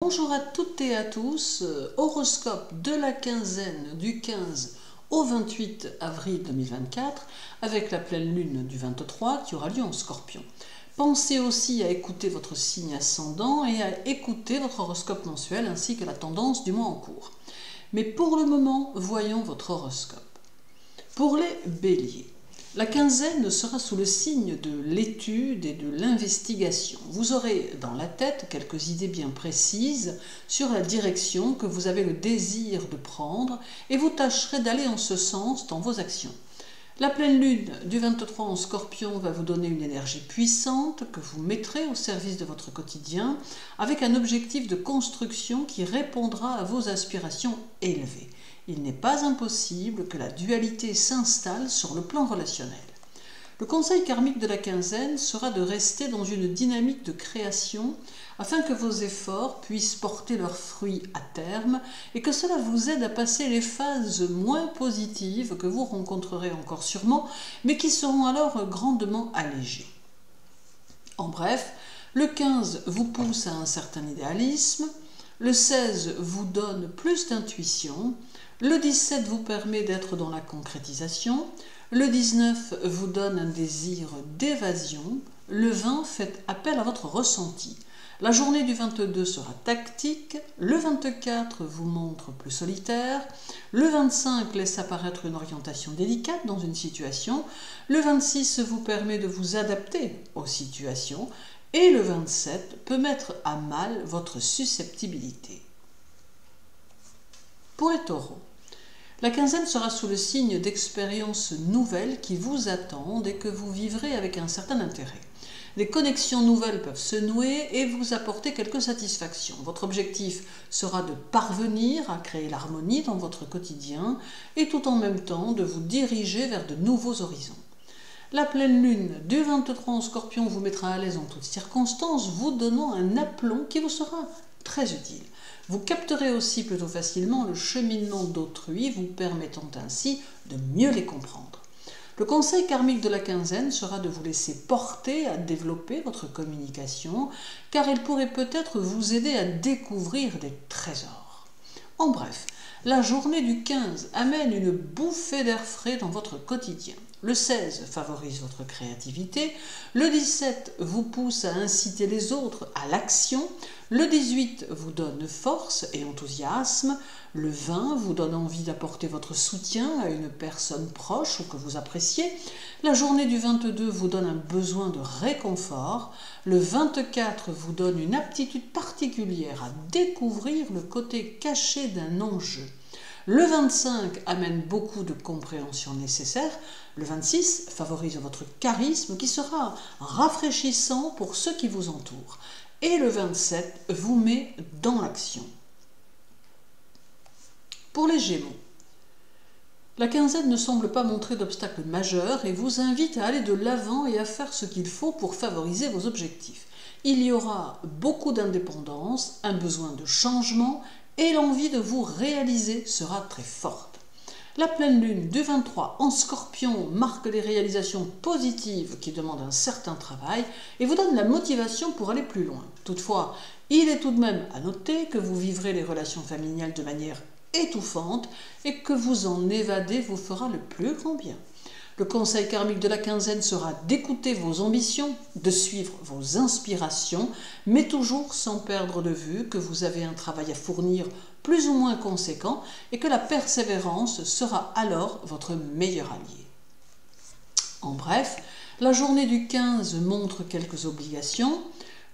Bonjour à toutes et à tous, horoscope de la quinzaine du 15 au 28 avril 2024 avec la pleine lune du 23 qui aura lieu en Scorpion. Pensez aussi à écouter votre signe ascendant et à écouter votre horoscope mensuel ainsi que la tendance du mois en cours. Mais pour le moment, voyons votre horoscope. Pour les béliers, la quinzaine sera sous le signe de l'étude et de l'investigation. Vous aurez dans la tête quelques idées bien précises sur la direction que vous avez le désir de prendre et vous tâcherez d'aller en ce sens dans vos actions. La pleine lune du 23 en Scorpion va vous donner une énergie puissante que vous mettrez au service de votre quotidien avec un objectif de construction qui répondra à vos aspirations élevées. Il n'est pas impossible que la dualité s'installe sur le plan relationnel. Le conseil karmique de la quinzaine sera de rester dans une dynamique de création afin que vos efforts puissent porter leurs fruits à terme et que cela vous aide à passer les phases moins positives que vous rencontrerez encore sûrement, mais qui seront alors grandement allégées. En bref, le 15 vous pousse à un certain idéalisme, le 16 vous donne plus d'intuition, le 17 vous permet d'être dans la concrétisation, le 19 vous donne un désir d'évasion, le 20 fait appel à votre ressenti. La journée du 22 sera tactique, le 24 vous montre plus solitaire, le 25 laisse apparaître une orientation délicate dans une situation, le 26 vous permet de vous adapter aux situations et le 27 peut mettre à mal votre susceptibilité. Pour les taureaux, la quinzaine sera sous le signe d'expériences nouvelles qui vous attendent et que vous vivrez avec un certain intérêt. Des connexions nouvelles peuvent se nouer et vous apporter quelques satisfactions. Votre objectif sera de parvenir à créer l'harmonie dans votre quotidien et tout en même temps de vous diriger vers de nouveaux horizons. La pleine lune du 23 en Scorpion vous mettra à l'aise en toutes circonstances, vous donnant un aplomb qui vous sera très utile. Vous capterez aussi plutôt facilement le cheminement d'autrui, vous permettant ainsi de mieux les comprendre. Le conseil karmique de la quinzaine sera de vous laisser porter à développer votre communication, car elle pourrait peut-être vous aider à découvrir des trésors. En bref, la journée du 15 amène une bouffée d'air frais dans votre quotidien. Le 16 favorise votre créativité, le 17 vous pousse à inciter les autres à l'action, le 18 vous donne force et enthousiasme, le 20 vous donne envie d'apporter votre soutien à une personne proche ou que vous appréciez, la journée du 22 vous donne un besoin de réconfort, le 24 vous donne une aptitude particulière à découvrir le côté caché d'un enjeu. Le 25 amène beaucoup de compréhension nécessaire. Le 26 favorise votre charisme qui sera rafraîchissant pour ceux qui vous entourent. Et le 27 vous met dans l'action. Pour les Gémeaux, la quinzaine ne semble pas montrer d'obstacles majeurs et vous invite à aller de l'avant et à faire ce qu'il faut pour favoriser vos objectifs. Il y aura beaucoup d'indépendance, un besoin de changement et l'envie de vous réaliser sera très forte. La pleine lune du 23 en Scorpion marque des réalisations positives qui demandent un certain travail et vous donne la motivation pour aller plus loin. Toutefois, il est tout de même à noter que vous vivrez les relations familiales de manière étouffante et que vous en évader vous fera le plus grand bien. Le conseil karmique de la quinzaine sera d'écouter vos ambitions, de suivre vos inspirations, mais toujours sans perdre de vue que vous avez un travail à fournir plus ou moins conséquent et que la persévérance sera alors votre meilleur allié. En bref, la journée du 15 montre quelques obligations,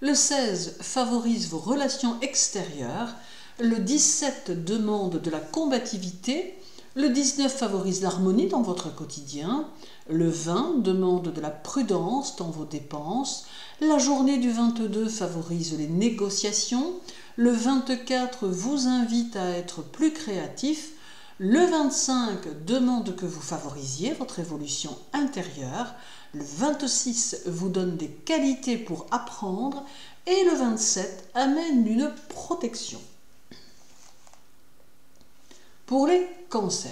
le 16 favorise vos relations extérieures, le 17 demande de la combativité, le 19 favorise l'harmonie dans votre quotidien, le 20 demande de la prudence dans vos dépenses, la journée du 22 favorise les négociations, le 24 vous invite à être plus créatif, le 25 demande que vous favorisiez votre évolution intérieure, le 26 vous donne des qualités pour apprendre et le 27 amène une protection. Pour les cancers,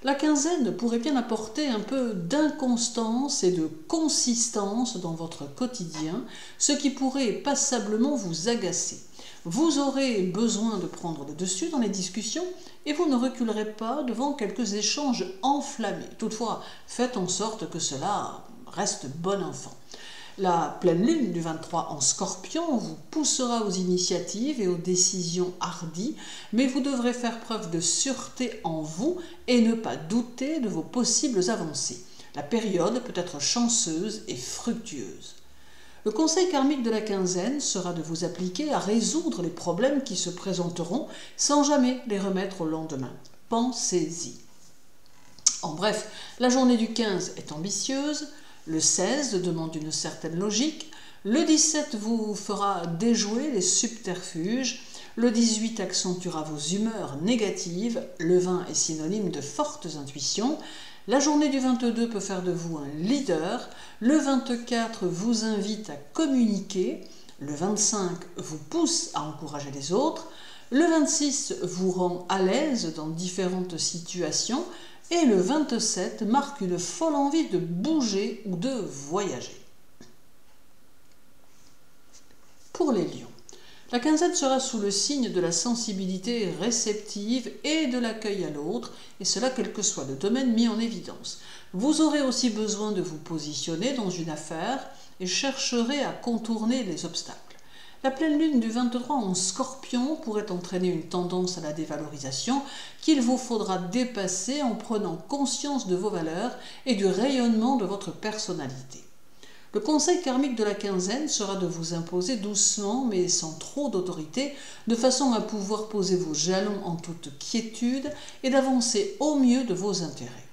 la quinzaine pourrait bien apporter un peu d'inconstance et de consistance dans votre quotidien, ce qui pourrait passablement vous agacer. Vous aurez besoin de prendre le dessus dans les discussions et vous ne reculerez pas devant quelques échanges enflammés. Toutefois, faites en sorte que cela reste bon enfant. La pleine lune du 23 en Scorpion vous poussera aux initiatives et aux décisions hardies, mais vous devrez faire preuve de sûreté en vous et ne pas douter de vos possibles avancées. La période peut être chanceuse et fructueuse. Le conseil karmique de la quinzaine sera de vous appliquer à résoudre les problèmes qui se présenteront sans jamais les remettre au lendemain. Pensez-y. En bref, la journée du 15 est ambitieuse, le 16 demande une certaine logique, le 17 vous fera déjouer les subterfuges, le 18 accentuera vos humeurs négatives, le 20 est synonyme de fortes intuitions, la journée du 22 peut faire de vous un leader, le 24 vous invite à communiquer, le 25 vous pousse à encourager les autres, le 26 vous rend à l'aise dans différentes situations et le 27 marque une folle envie de bouger ou de voyager. Pour les lions, la quinzaine sera sous le signe de la sensibilité réceptive et de l'accueil à l'autre, et cela quel que soit le domaine mis en évidence. Vous aurez aussi besoin de vous positionner dans une affaire et chercherez à contourner les obstacles. La pleine lune du 23 en Scorpion pourrait entraîner une tendance à la dévalorisation qu'il vous faudra dépasser en prenant conscience de vos valeurs et du rayonnement de votre personnalité. Le conseil karmique de la quinzaine sera de vous imposer doucement mais sans trop d'autorité, de façon à pouvoir poser vos jalons en toute quiétude et d'avancer au mieux de vos intérêts.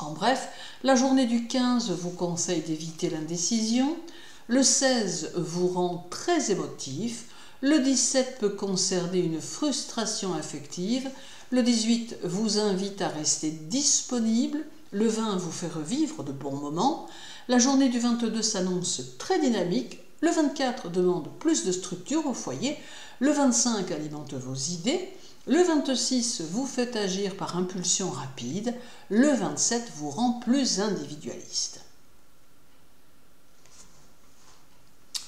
En bref, la journée du 15 vous conseille d'éviter l'indécision, le 16 vous rend très émotif, le 17 peut concerner une frustration affective, le 18 vous invite à rester disponible, le 20 vous fait revivre de bons moments, la journée du 22 s'annonce très dynamique, le 24 demande plus de structure au foyer, le 25 alimente vos idées, le 26 vous fait agir par impulsion rapide, le 27 vous rend plus individualiste.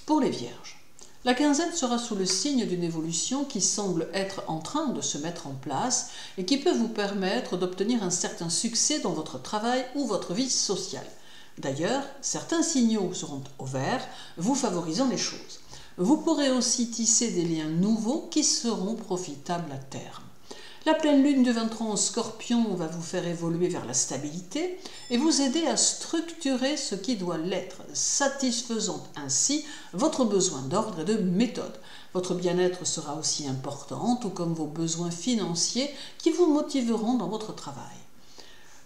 Pour les Vierges, la quinzaine sera sous le signe d'une évolution qui semble être en train de se mettre en place et qui peut vous permettre d'obtenir un certain succès dans votre travail ou votre vie sociale. D'ailleurs, certains signaux seront au vert, vous favorisant les choses. Vous pourrez aussi tisser des liens nouveaux qui seront profitables à terme. La pleine lune de 23 en Scorpion va vous faire évoluer vers la stabilité et vous aider à structurer ce qui doit l'être, satisfaisant ainsi votre besoin d'ordre et de méthode. Votre bien-être sera aussi important, tout comme vos besoins financiers qui vous motiveront dans votre travail.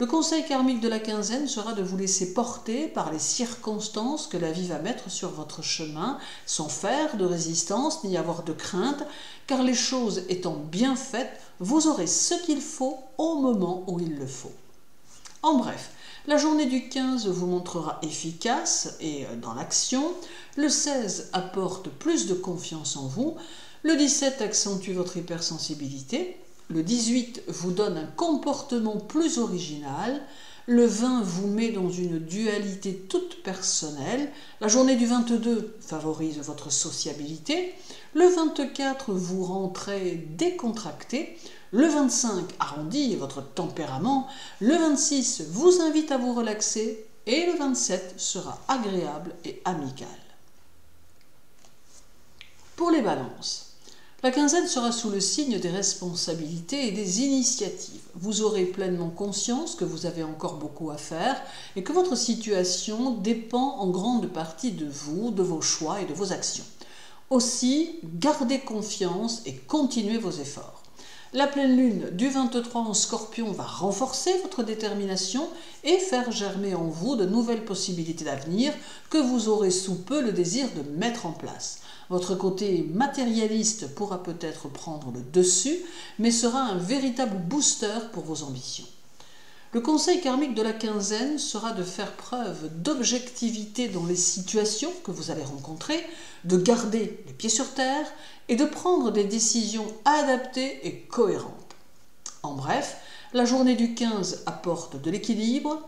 Le conseil karmique de la quinzaine sera de vous laisser porter par les circonstances que la vie va mettre sur votre chemin, sans faire de résistance ni avoir de crainte, car les choses étant bien faites, vous aurez ce qu'il faut au moment où il le faut. En bref, la journée du 15 vous montrera efficace et dans l'action, le 16 apporte plus de confiance en vous, le 17 accentue votre hypersensibilité, le 18 vous donne un comportement plus original, le 20 vous met dans une dualité toute personnelle, la journée du 22 favorise votre sociabilité, le 24 vous rend très décontracté, le 25 arrondit votre tempérament, le 26 vous invite à vous relaxer et le 27 sera agréable et amical. Pour les balances, la quinzaine sera sous le signe des responsabilités et des initiatives. Vous aurez pleinement conscience que vous avez encore beaucoup à faire et que votre situation dépend en grande partie de vous, de vos choix et de vos actions. Aussi, gardez confiance et continuez vos efforts. La pleine lune du 23 en Scorpion va renforcer votre détermination et faire germer en vous de nouvelles possibilités d'avenir que vous aurez sous peu le désir de mettre en place. Votre côté matérialiste pourra peut-être prendre le dessus, mais sera un véritable booster pour vos ambitions. Le conseil karmique de la quinzaine sera de faire preuve d'objectivité dans les situations que vous allez rencontrer, de garder les pieds sur terre et de prendre des décisions adaptées et cohérentes. En bref, la journée du 15 apporte de l'équilibre,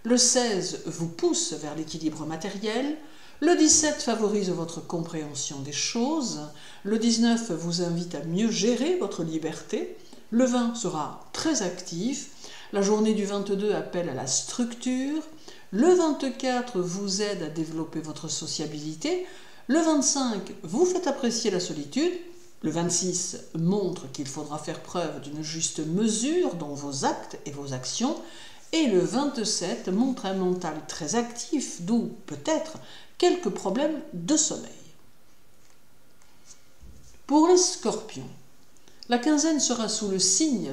le 16 vous pousse vers l'équilibre matériel, Le 17 favorise votre compréhension des choses. Le 19 vous invite à mieux gérer votre liberté. Le 20 sera très actif. La journée du 22 appelle à la structure. Le 24 vous aide à développer votre sociabilité. Le 25 vous fait apprécier la solitude. Le 26 montre qu'il faudra faire preuve d'une juste mesure dans vos actes et vos actions. Et le 27 montre un mental très actif, d'où peut-être quelques problèmes de sommeil. Pour les scorpions, la quinzaine sera sous le signe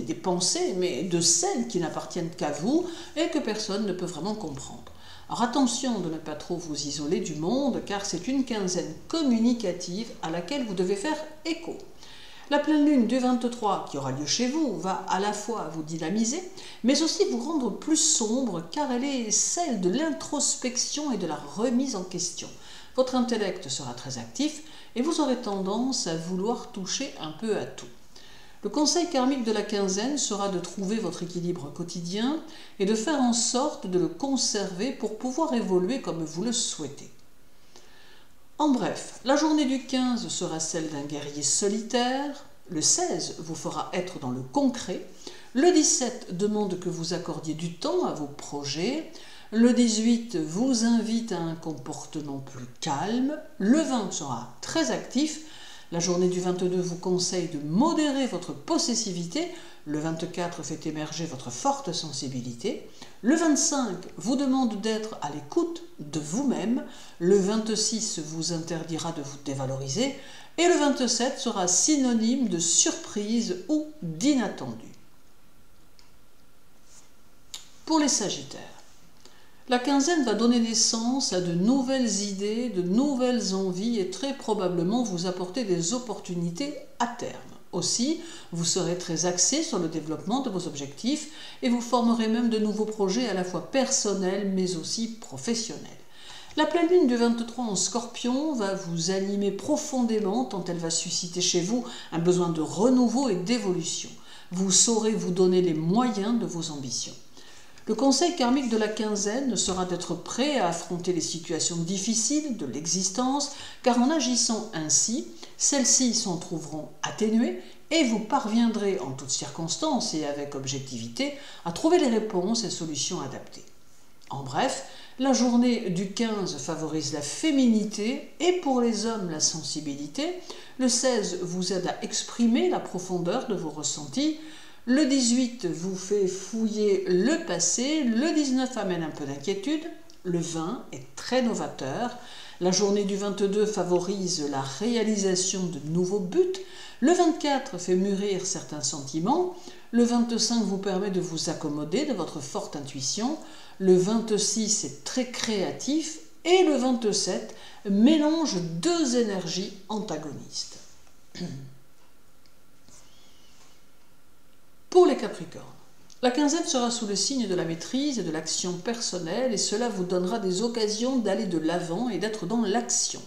des pensées, mais de celles qui n'appartiennent qu'à vous et que personne ne peut vraiment comprendre. Alors attention de ne pas trop vous isoler du monde, car c'est une quinzaine communicative à laquelle vous devez faire écho. La pleine lune du 23 qui aura lieu chez vous va à la fois vous dynamiser, mais aussi vous rendre plus sombre, car elle est celle de l'introspection et de la remise en question. Votre intellect sera très actif et vous aurez tendance à vouloir toucher un peu à tout. Le conseil karmique de la quinzaine sera de trouver votre équilibre quotidien et de faire en sorte de le conserver pour pouvoir évoluer comme vous le souhaitez. En bref, la journée du 15 sera celle d'un guerrier solitaire, le 16 vous fera être dans le concret, le 17 demande que vous accordiez du temps à vos projets, le 18 vous invite à un comportement plus calme, le 20 sera très actif, la journée du 22 vous conseille de modérer votre possessivité, le 24 fait émerger votre forte sensibilité, le 25 vous demande d'être à l'écoute de vous-même, le 26 vous interdira de vous dévaloriser et le 27 sera synonyme de surprise ou d'inattendu. Pour les Sagittaires, la quinzaine va donner naissance à de nouvelles idées, de nouvelles envies et très probablement vous apporter des opportunités à terme. Aussi, vous serez très axé sur le développement de vos objectifs et vous formerez même de nouveaux projets à la fois personnels mais aussi professionnels. La pleine lune du 23 en Scorpion va vous animer profondément tant elle va susciter chez vous un besoin de renouveau et d'évolution. Vous saurez vous donner les moyens de vos ambitions. Le conseil karmique de la quinzaine sera d'être prêt à affronter les situations difficiles de l'existence, car en agissant ainsi, celles-ci s'en trouveront atténuées et vous parviendrez en toutes circonstances et avec objectivité à trouver les réponses et solutions adaptées. En bref, la journée du 15 favorise la féminité et pour les hommes la sensibilité. Le 16 vous aide à exprimer la profondeur de vos ressentis. Le 18 vous fait fouiller le passé, le 19 amène un peu d'inquiétude, le 20 est très novateur, la journée du 22 favorise la réalisation de nouveaux buts, le 24 fait mûrir certains sentiments, le 25 vous permet de vous accommoder de votre forte intuition, le 26 est très créatif et le 27 mélange deux énergies antagonistes. Pour les Capricornes, la quinzaine sera sous le signe de la maîtrise et de l'action personnelle et cela vous donnera des occasions d'aller de l'avant et d'être dans l'action.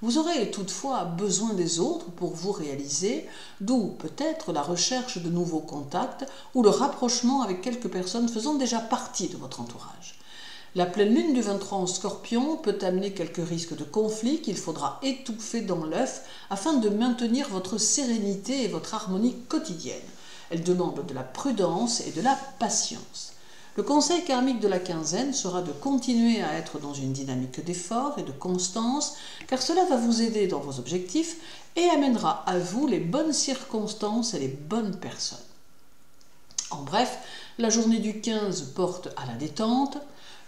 Vous aurez toutefois besoin des autres pour vous réaliser, d'où peut-être la recherche de nouveaux contacts ou le rapprochement avec quelques personnes faisant déjà partie de votre entourage. La pleine lune du 23 en Scorpion peut amener quelques risques de conflit qu'il faudra étouffer dans l'œuf afin de maintenir votre sérénité et votre harmonie quotidienne. Elle demande de la prudence et de la patience. Le conseil karmique de la quinzaine sera de continuer à être dans une dynamique d'effort et de constance, car cela va vous aider dans vos objectifs et amènera à vous les bonnes circonstances et les bonnes personnes. En bref, la journée du 15 porte à la détente,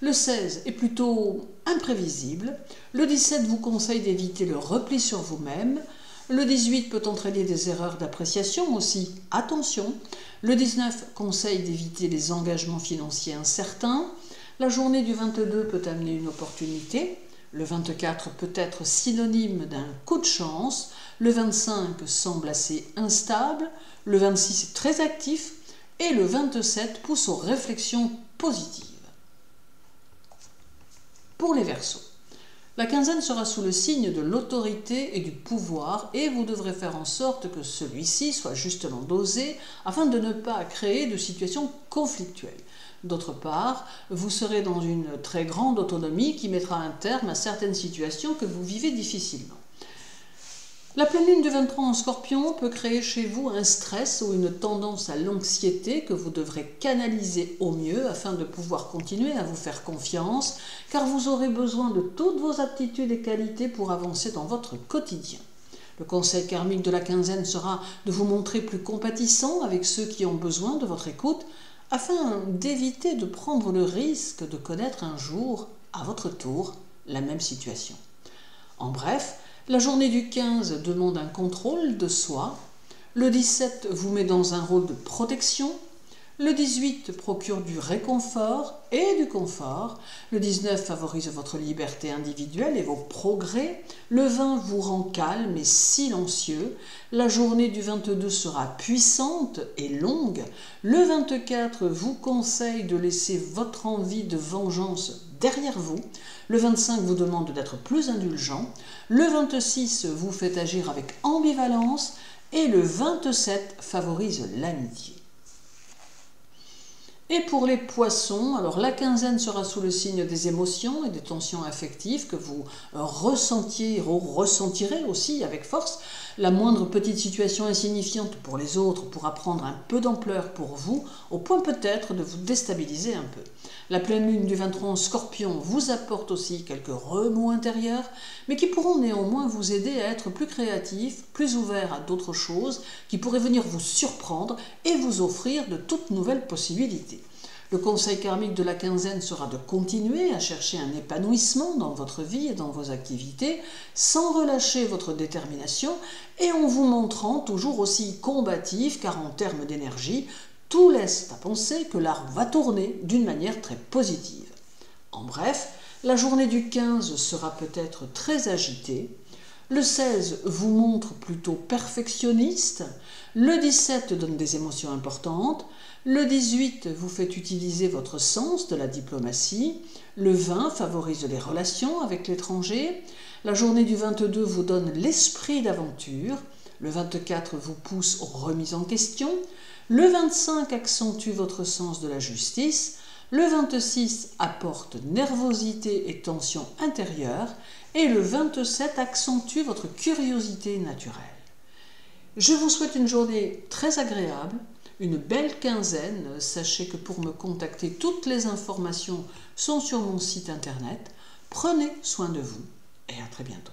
le 16 est plutôt imprévisible, le 17 vous conseille d'éviter le repli sur vous-même, le 18 peut entraîner des erreurs d'appréciation aussi, attention. Le 19 conseille d'éviter les engagements financiers incertains. La journée du 22 peut amener une opportunité. Le 24 peut être synonyme d'un coup de chance. Le 25 semble assez instable. Le 26 est très actif. Et le 27 pousse aux réflexions positives. Pour les Verseaux. La quinzaine sera sous le signe de l'autorité et du pouvoir et vous devrez faire en sorte que celui-ci soit justement dosé afin de ne pas créer de situations conflictuelles. D'autre part, vous serez dans une très grande autonomie qui mettra un terme à certaines situations que vous vivez difficilement. La pleine lune du 23 en Scorpion peut créer chez vous un stress ou une tendance à l'anxiété que vous devrez canaliser au mieux afin de pouvoir continuer à vous faire confiance, car vous aurez besoin de toutes vos aptitudes et qualités pour avancer dans votre quotidien. Le conseil karmique de la quinzaine sera de vous montrer plus compatissant avec ceux qui ont besoin de votre écoute, afin d'éviter de prendre le risque de connaître un jour, à votre tour, la même situation. En bref, la journée du 15 demande un contrôle de soi, le 17 vous met dans un rôle de protection, le 18 procure du réconfort et du confort, le 19 favorise votre liberté individuelle et vos progrès, le 20 vous rend calme et silencieux, la journée du 22 sera puissante et longue, le 24 vous conseille de laisser votre envie de vengeance derrière vous, le 25 vous demande d'être plus indulgent, le 26 vous fait agir avec ambivalence et le 27 favorise l'amitié. Et pour les poissons, alors la quinzaine sera sous le signe des émotions et des tensions affectives que vous ressentirez aussi avec force. La moindre petite situation insignifiante pour les autres pourra prendre un peu d'ampleur pour vous, au point peut-être de vous déstabiliser un peu. La pleine lune du 23 en Scorpion vous apporte aussi quelques remous intérieurs, mais qui pourront néanmoins vous aider à être plus créatif, plus ouvert à d'autres choses, qui pourraient venir vous surprendre et vous offrir de toutes nouvelles possibilités. Le conseil karmique de la quinzaine sera de continuer à chercher un épanouissement dans votre vie et dans vos activités, sans relâcher votre détermination et en vous montrant toujours aussi combatif, car en termes d'énergie, tout laisse à penser que la roue va tourner d'une manière très positive. En bref, la journée du 15 sera peut-être très agitée, le 16 vous montre plutôt perfectionniste, le 17 donne des émotions importantes, le 18 vous fait utiliser votre sens de la diplomatie, le 20 favorise les relations avec l'étranger, la journée du 22 vous donne l'esprit d'aventure, le 24 vous pousse aux remises en question, le 25 accentue votre sens de la justice, le 26 apporte nervosité et tension intérieure et le 27 accentue votre curiosité naturelle. Je vous souhaite une journée très agréable, une belle quinzaine. Sachez que pour me contacter, toutes les informations sont sur mon site internet. Prenez soin de vous et à très bientôt.